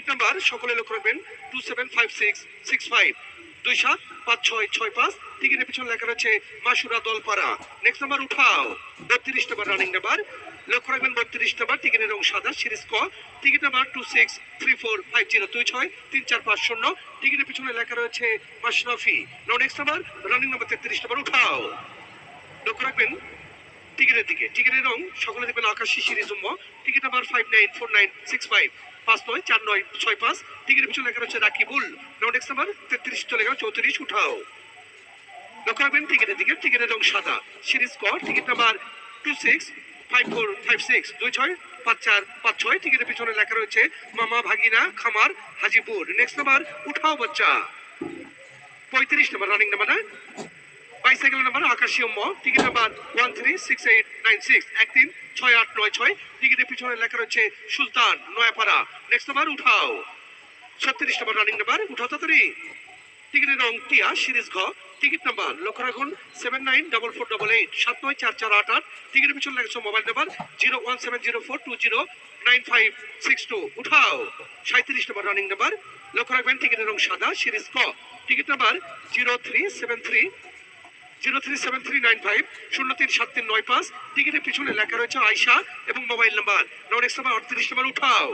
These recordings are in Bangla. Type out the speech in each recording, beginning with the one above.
টিকিট নাম্বার সকলে লক্ষ্য রাখবেন 275665 275665। টিকিটের পিছনে লেখা রয়েছে মাসুরা দলপাড়া। নেক্সট নাম্বার উঠাও 32 নাম্বার রানিং নাম্বার লক্ষ্য রাখবেন 32 নাম্বার টিকিটের রং সাদা সিরিজ ক। Ticket number 263450263450। টিকিটের পিছনে লেখা রয়েছে Mashrafe. Now next number running number 33 number উঠাও লক্ষ্য রাখবেন টিকিটের দিকে। টিকিটের রং সকলে দেখবেন আকাশী সিরিজ টিকিট নাম্বার 594965 594965। টিকিটের পিছনে লেখা রয়েছে রাকিবুল। নাও নেক্সট নাম্বার 33 চলে গেল 34 উঠাও লক্ষ্য রাখবেন টিকিটের দিকে। টিকিটের রং সাদা সিরিজ ক। Ticket number 265456 265456। টিকিটের পিছনে লেখা রয়েছে মামা ভাগিনা খামার হাজিপুর। নেক্সট নাম্বার উঠাও বাচ্চা 35 নাম্বার রানিং নাম্বার না বাইসাইকেল নাম্বার আকাশী টিকিট নাম্বার 136896 136896। টিকিটের পিছনে লেখা রয়েছে সুলতান নয়াপাড়া। নেক্সট নাম্বার উঠাও 36 নাম্বার রানিং নাম্বার উঠাও তাড়াতাড়ি। টিকিটের রং টিয়া সিরিজ ঘ। টিকিট নাম্বার লক্ষ্য রাখুন 794488 794488। টিকিটের পিছনে লেখা মোবাইল নাম্বার 01704209562 উঠাও 37 নাম্বার রানিং নাম্বার লক্ষ্য রাখবেন টিকিটের রং সাদা সিরিজ ক। Ticket number 037395 037395। টিকিটের পিছনে লেখা রয়েছে আয়শা এবং mobile number. Next number 38 number উঠাও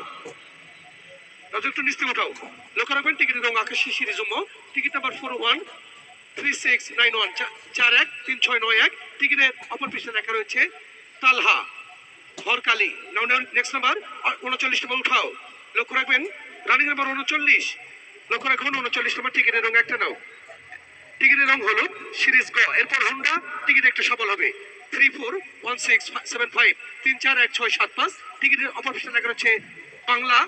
একটু নিচে উঠাও লক্ষ্য রাখবেন টিকিটের রং আকাশী সিরিজ টিকিট নাম্বার 413691 413691। টিকিটের অপর পিছনে লেখা রয়েছে তালহা হরকালি। নেক্সট নাম্বার 39 নাম্বার উঠাও লক্ষ্য রাখবেন রানিং নাম্বার 39 লক্ষ্য রাখুন 39 নাম্বার টিকিটের রং একটা নাও টিকিটের রং হলো সিরিজ গ। এরপর হোন্ডা টিকিট একটা সফল হবে 341675 341675। টিকিটের অপর পিছনে লেখা রয়েছে বাংলা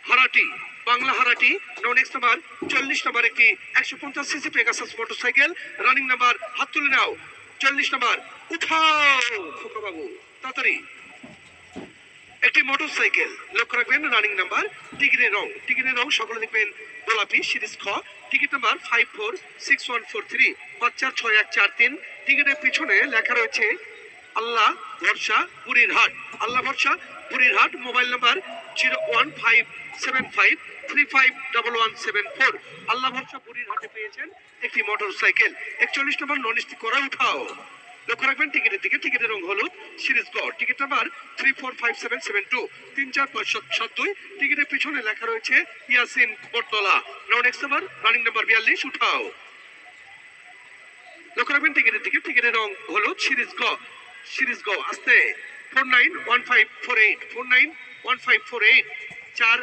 হারাটি বাংলা হারাটি। নেক্সট নাম্বার 40 নাম্বার একটি 150 CC Pegasus motorcycle running number হাত তুলে নাও 40 নাম্বার উঠাও খোকা বাবু তাড়াতাড়ি একটি মোটরসাইকেল লক্ষ্য রাখবেন রানিং নাম্বার। টিকিটের রং সকলে দেখবেন গোলাপি সিরিজ খ। Ticket number 546143 546143। টিকিটের পিছনে লেখা রয়েছে আল্লাহ ভরসা বুড়িরহাট আল্লাহ ভরসা বুড়িরহাট। Mobile number 01575351174। আল্লাহ ভরসা বুড়িরহাটে পেয়েছেন একটি মোটরসাইকেল 41 নম্বর নন স্টিক করা উঠাও লক্ষ্য রাখবেন টিকিটের দিকে। টিকিটের রং হলুদ সিরিজ গ। Ticket number 345772 345772। টিকিটের পিছনে লেখা রয়েছে ইয়াসিন বটতলা। নেক্সট নাম্বার রানিং নাম্বার 42 উঠাও লক্ষ্য রাখবেন টিকিটের দিকে। টিকিটের রং হলুদ সিরিজ গ আস্তে 491548 491548 4